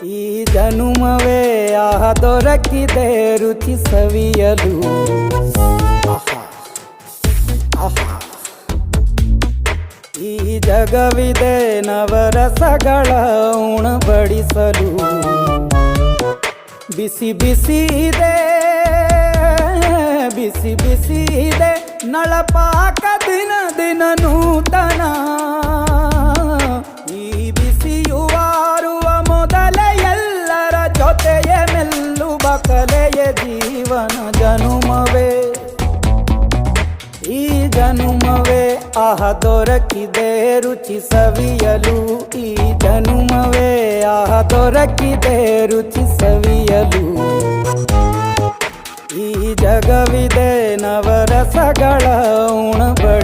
ಈ ಜನುಮವೇ ಆಹ ದೊರಕಿದೆ ರುಚಿ ಸವಿಯಲು. ಆಹಾ ಆಹಾ. ಈ ಜಗವಿದೆ ನವರಸಗಳ ಉಣಬಡಿಸಲು. ಬಿಸಿ ಬಿಸಿ ಇದೆ, ಬಿಸಿ ಬಿಸಿ ಇದೆ ನಳಪಾಕ ದಿನ ದಿನ ನೂತನ. ಈ ಬಿಸಿಯುವಾರುವ ಮೊದಲೇ ಎಲ್ಲರ ಜೊತೆಯ ಮೆಲ್ಲುವ ಕಲೆಯ ಜೀವನ ಜನುಮವೇ. ಈ ಜನುಮವೇ ಆಹ ದೊರಕಿದೆ ರುಚಿ ಸವಿಯಲು. ಈ ಜನುಮವೇ ಆಹ ದೊರಕಿದೆ ರುಚಿ ಸವಿಯಲು. ಈ ಜಗವಿದೆ ನವರಸಗಳ ಉಣಬಡಿಸಲು.